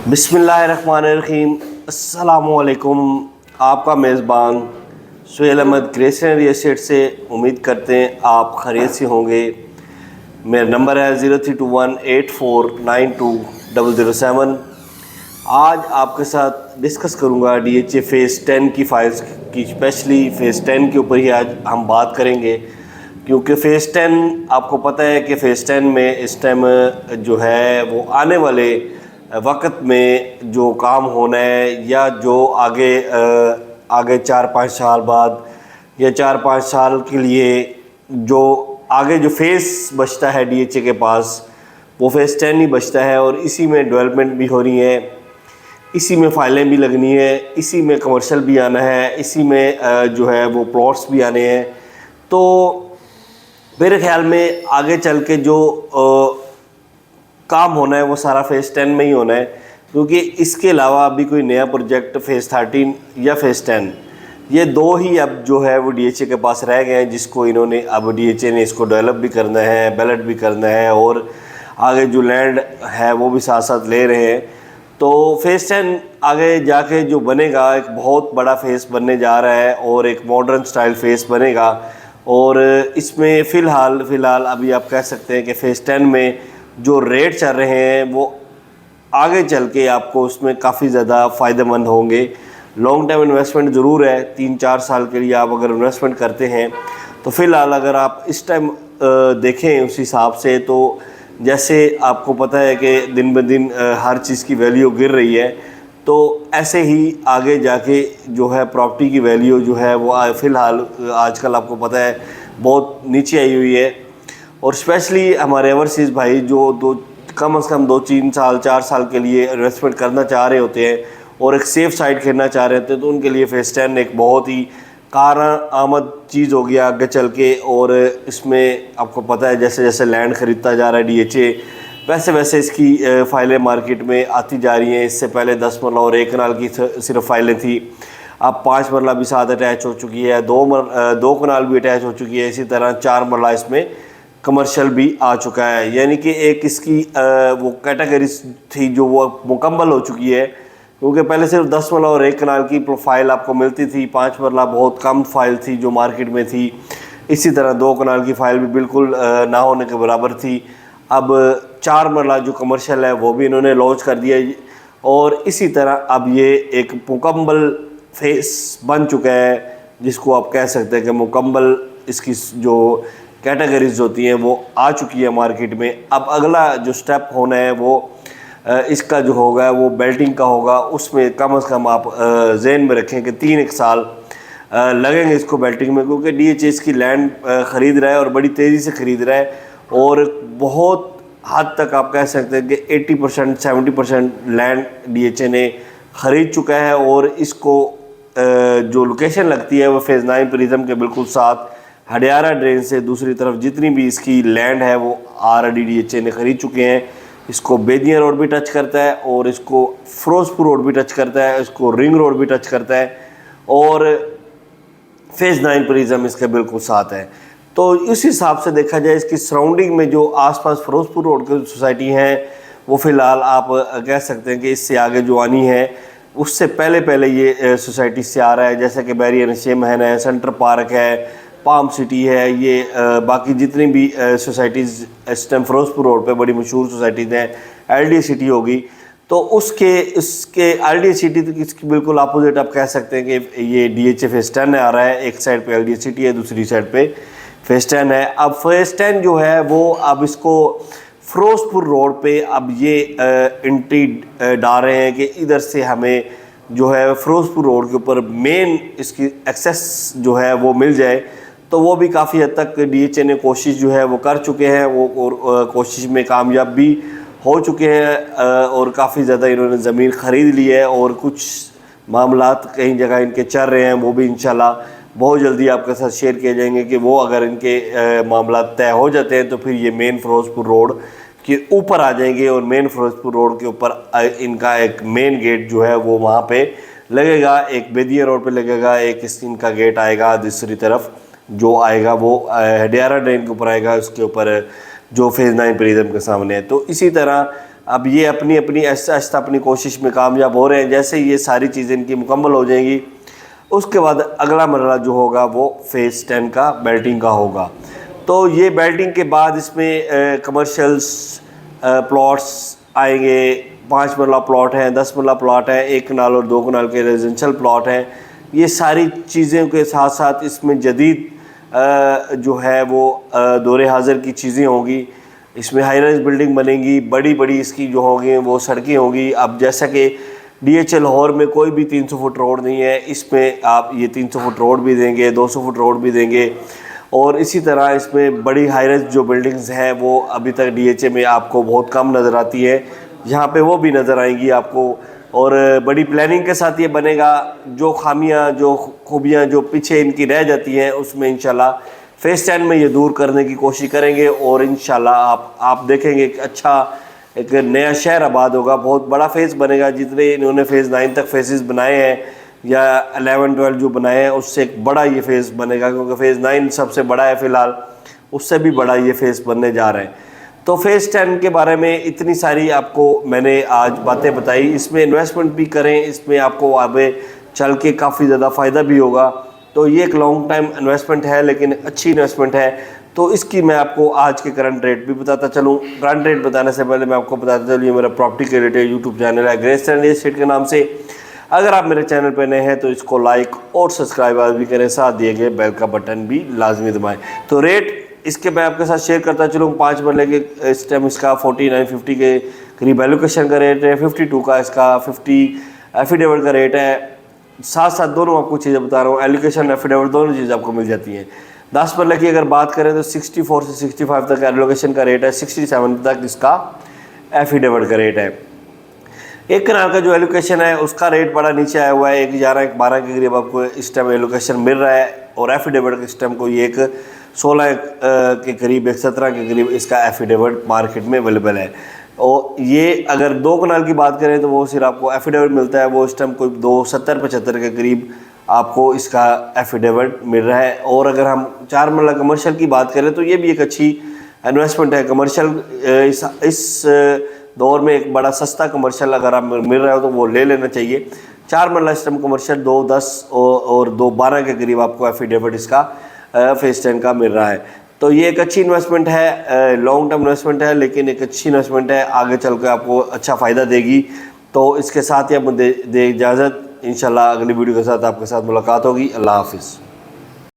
बिस्मिल्लाहिर्रहमानिर्रहीम। अस्सलामुअलैकुम। आपका मेज़बान Suhel Ahmad Grayson real estate से। उम्मीद करते हैं आप खैरियत से होंगे। मेरा नंबर है 0321849207। आज आपके साथ डिस्कस करूंगा DHA फ़ेज़ 10 की फ़ाइल्स की। स्पेशली फ़ेज़ 10 के ऊपर ही आज हम बात करेंगे, क्योंकि फ़ेज़ 10 आपको पता है कि फ़ेज़ 10 में इस टाइम जो है वो आने वाले वक्त में जो काम होना है, या जो आगे 4-5 साल बाद या 4-5 साल के लिए जो आगे जो फ़ेज़ बचता है DHA के पास, वो फ़ेज़ 10 ही बचता है। और इसी में डेवलपमेंट भी हो रही है, इसी में फ़ाइलें भी लगनी है, इसी में कमर्शियल भी आना है, इसी में जो है वो प्लॉट्स भी आने हैं। तो मेरे ख्याल में आगे चल के जो काम होना है वो सारा फ़ेज़ 10 में ही होना है, क्योंकि इसके अलावा अभी कोई नया प्रोजेक्ट फ़ेज़ 13 या फ़ेज़ 10 ये दो ही अब जो है वो DHA के पास रह गए हैं, जिसको इन्होंने अब DHA ने इसको डेवलप भी करना है, बैलेट भी करना है, और आगे जो लैंड है वो भी साथ साथ ले रहे हैं। तो फ़ेज़ 10 आगे जाके जो बनेगा एक बहुत बड़ा फ़ेज़ बनने जा रहा है, और एक मॉडर्न स्टाइल फ़ेज़ बनेगा। और इसमें फ़िलहाल अभी आप कह सकते हैं कि फ़ेज़ 10 में जो रेट चल रहे हैं वो आगे चल के आपको उसमें काफ़ी ज़्यादा फ़ायदेमंद होंगे। लॉन्ग टर्म इन्वेस्टमेंट ज़रूर है, 3-4 साल के लिए आप अगर इन्वेस्टमेंट करते हैं तो फ़िलहाल अगर आप इस टाइम देखें उस हिसाब से, तो जैसे आपको पता है कि दिन ब दिन हर चीज़ की वैल्यू गिर रही है, तो ऐसे ही आगे जाके जो है प्रॉपर्टी की वैल्यू जो है वो फ़िलहाल आजकल आपको पता है बहुत नीचे आई हुई है। और स्पेशली हमारे ओवरसीज़ भाई जो कम से कम 2-3 साल 4 साल के लिए इन्वेस्टमेंट करना चाह रहे होते हैं और एक सेफ़ साइड खेलना चाह रहे होते हैं, तो उनके लिए फ़ेज़ 10 एक बहुत ही कारआमद चीज़ हो गया आगे चल के। और इसमें आपको पता है जैसे जैसे लैंड ख़रीदता जा रहा है DHA, वैसे वैसे इसकी फ़ाइलें मार्केट में आती जा रही हैं। इससे पहले 10 मरला और 1 कनाल की सिर्फ फ़ाइलें थी, अब 5 मरला भी साथ अटैच हो चुकी है, 2 कनाल भी अटैच हो चुकी है, इसी तरह 4 मरला इसमें कमर्शियल भी आ चुका है। यानी कि एक इसकी वो कैटेगरीज थी जो वो मुकम्मल हो चुकी है, क्योंकि पहले सिर्फ 10 मरला और 1 कनाल की प्रोफाइल आपको मिलती थी, 5 मरला बहुत कम फाइल थी जो मार्केट में थी, इसी तरह 2 कनाल की फ़ाइल भी बिल्कुल ना होने के बराबर थी। अब 4 मरला जो कमर्शियल है वो भी इन्होंने लॉन्च कर दिया, और इसी तरह अब ये एक मुकम्मल फेस बन चुका है, जिसको आप कह सकते हैं कि मुकम्मल इसकी जो कैटेगरीज होती हैं वो आ चुकी है मार्केट में। अब अगला जो स्टेप होना है वो इसका जो होगा वो बेल्टिंग का होगा। उसमें कम से कम आप जहन में रखें कि 3-1 साल लगेंगे इसको बेल्टिंग में, क्योंकि DHA इसकी लैंड ख़रीद रहा है और बड़ी तेज़ी से ख़रीद रहा है, और बहुत हद तक आप कह सकते हैं कि 80% 70% लैंड DHA ने ख़रीद चुका है। और इसको जो लोकेशन लगती है वो फ़ेज़ 9 प्रिज्म के बिल्कुल साथ हडियारा ड्रेन से दूसरी तरफ जितनी भी इसकी लैंड है वो ऑलरेडी DHA ने ख़रीद चुके हैं। इसको बेदिया रोड भी टच करता है, और इसको फिरोजपुर रोड भी टच करता है, इसको रिंग रोड भी टच करता है, और फ़ेज़ 9 प्रिज्म इसके बिल्कुल साथ है। तो इस हिसाब से देखा जाए इसकी सराउंडिंग में जो आसपास फिरोजपुर रोड की सोसाइटी हैं वो फ़िलहाल आप कह सकते हैं कि इससे आगे जो आनी है उससे पहले ये सोसाइटी से आ रहा है, जैसे कि बैरियर नशीम महन है, सेंटर पार्क है, पाम सिटी है, ये बाकी जितनी भी सोसाइटीज़ इस टाइम फिरोजपुर रोड पे बड़ी मशहूर सोसाइटीज़ हैं। LDA सिटी होगी, तो उसके LDA सिटी इसकी बिल्कुल अपोजिट आप कह सकते हैं कि ये DHA फ़ेज़ 10 आ रहा है। एक साइड पे LDA सिटी है, दूसरी साइड पे फ़ेज़ 10 है। अब फ़ेज़ 10 जो है वो अब इसको फिरोजपुर रोड पे अब ये एंट्री डाल रहे हैं कि इधर से हमें जो है फिरोजपुर रोड के ऊपर मेन इसकी एक्सेस जो है वो मिल जाए। तो वो भी काफ़ी हद तक DHA ने कोशिश जो है वो कर चुके हैं, वो और कोशिश में कामयाब भी हो चुके हैं, और काफ़ी ज़्यादा इन्होंने ज़मीन ख़रीद ली है, और कुछ मामलात कई जगह इनके चल रहे हैं, वो भी इंशाल्लाह बहुत जल्दी आपके साथ शेयर किए जाएंगे कि वो अगर इनके मामलात तय हो जाते हैं तो फिर ये मेन फिरोजपुर रोड के ऊपर आ जाएंगे, और मेन फिरोजपुर रोड के ऊपर इनका एक मेन गेट जो है वो वहाँ पे लगेगा, एक बेदिया रोड पे लगेगा, एक इनका गेट आएगा दूसरी तरफ जो आएगा वो हडियारा ड्रेन के ऊपर आएगा, उसके ऊपर जो फ़ेज़ 9 प्रिज्म के सामने है। तो इसी तरह अब ये अपनी अपनी आहिस्ता आहिस्ता अपनी कोशिश में कामयाब हो रहे हैं। जैसे ये सारी चीज़ें इनकी मुकम्मल हो जाएंगी, उसके बाद अगला मरहला जो होगा वो फेज़ 10 का बेल्टिंग का होगा। तो ये बेल्टिंग के बाद इसमें कमर्शियल्स प्लॉट्स आएंगे। 5 मरला प्लॉट हैं, 10 मरला प्लॉट है, 1 कनाल और 2 कनाल के रेजिडेंशल प्लॉट हैं। ये सारी चीज़ों के साथ साथ इसमें जदीद जो है वो दौरे हाज़िर की चीज़ें होंगी। इसमें हाई राइज बिल्डिंग बनेंगी, बड़ी बड़ी इसकी जो होंगी वो सड़कें होंगी। अब जैसा कि DHA लाहौर में कोई भी 300 फुट रोड नहीं है, इसमें आप ये 300 फुट रोड भी देंगे, 200 फुट रोड भी देंगे। और इसी तरह इसमें बड़ी हाई राइज जो बिल्डिंग्स हैं वो अभी तक DHA में आपको बहुत कम नज़र आती है, यहाँ पे वो भी नज़र आएंगी आपको। और बड़ी प्लानिंग के साथ ये बनेगा। जो खामियां, जो खूबियां जो पीछे इनकी रह जाती हैं, उसमें इंशाल्लाह फेज़ 10 में ये दूर करने की कोशिश करेंगे। और इंशाल्लाह आप देखेंगे कि अच्छा एक नया शहर आबाद होगा, बहुत बड़ा फेज़ बनेगा। जितने इन्होंने फेज़ 9 तक फेजेस बनाए हैं या 11-12 जो बनाए हैं, उससे एक बड़ा ये फेज़ बनेगा, क्योंकि फेज़ 9 सबसे बड़ा है फ़िलहाल, उससे भी बड़ा ये फेज़ बनने जा रहे हैं। तो फेज़ 10 के बारे में इतनी सारी आपको मैंने आज बातें बताई। इसमें इन्वेस्टमेंट भी करें, इसमें आपको आगे चल के काफ़ी ज़्यादा फ़ायदा भी होगा। तो ये एक लॉन्ग टाइम इन्वेस्टमेंट है, लेकिन अच्छी इन्वेस्टमेंट है। तो इसकी मैं आपको आज के करंट रेट भी बताता चलूँ। करंट रेट बताने से पहले मैं आपको बताता चलूँ, ये मेरा प्रॉपर्टी के रिलेटेड यूट्यूब चैनल है ग्रेस रियल एस्टेट के नाम से। अगर आप मेरे चैनल पर नए हैं तो इसको लाइक और सब्सक्राइब भी करें, साथ दिए गए बेल का बटन भी लाजमी दबाएँ। तो रेट इसके मैं आपके साथ शेयर करता चलूँ। 5 मरले के इस टाइम इसका 49-50 के करीब एलोकेशन का रेट है, 52 का इसका 50 एफिडेविट का रेट है। साथ साथ दोनों आपको चीज़ें बता रहा हूँ, एलोकेशन एफिडेविट दोनों चीज़ें आपको मिल जाती हैं। 10 मरले की अगर बात करें तो 64 से 65 तक एलोकेशन का रेट है, 67 तक इसका एफिडेविट का रेट है। 1 कनाल का जो एलोकेशन है उसका रेट बड़ा नीचे आया हुआ है, 1,11-1,12 के करीब आपको इस टाइम एलोकेशन मिल रहा है। और एफिडेविट इस टाइम को ये 16 के करीब, 17 के करीब इसका एफिडेविट मार्केट में अवेलेबल है। और ये अगर 2 कनाल की बात करें तो वो सिर्फ आपको एफिडेविट मिलता है, वो इस टाइम कोई 270-75 के करीब आपको इसका एफिडेविट मिल रहा है। और अगर हम 4 मरला कमर्शियल की बात करें तो ये भी एक अच्छी इन्वेस्टमेंट है। कमर्शियल इस दौर में एक बड़ा सस्ता कमर्शियल अगर आप मिल रहा हो तो वो ले लेना चाहिए। 4 मरला इस टाइम कमर्शियल 210 और 212 के करीब आपको एफिडेविट इसका फेज़ 10 का मिल रहा है। तो ये एक अच्छी इन्वेस्टमेंट है, लॉन्ग टर्म इन्वेस्टमेंट है, लेकिन एक अच्छी इन्वेस्टमेंट है, आगे चल कर आपको अच्छा फ़ायदा देगी। तो इसके साथ ही आप दे इजाज़त। इंशाल्लाह अगली वीडियो के साथ आपके साथ मुलाकात होगी। अल्लाह हाफिज़।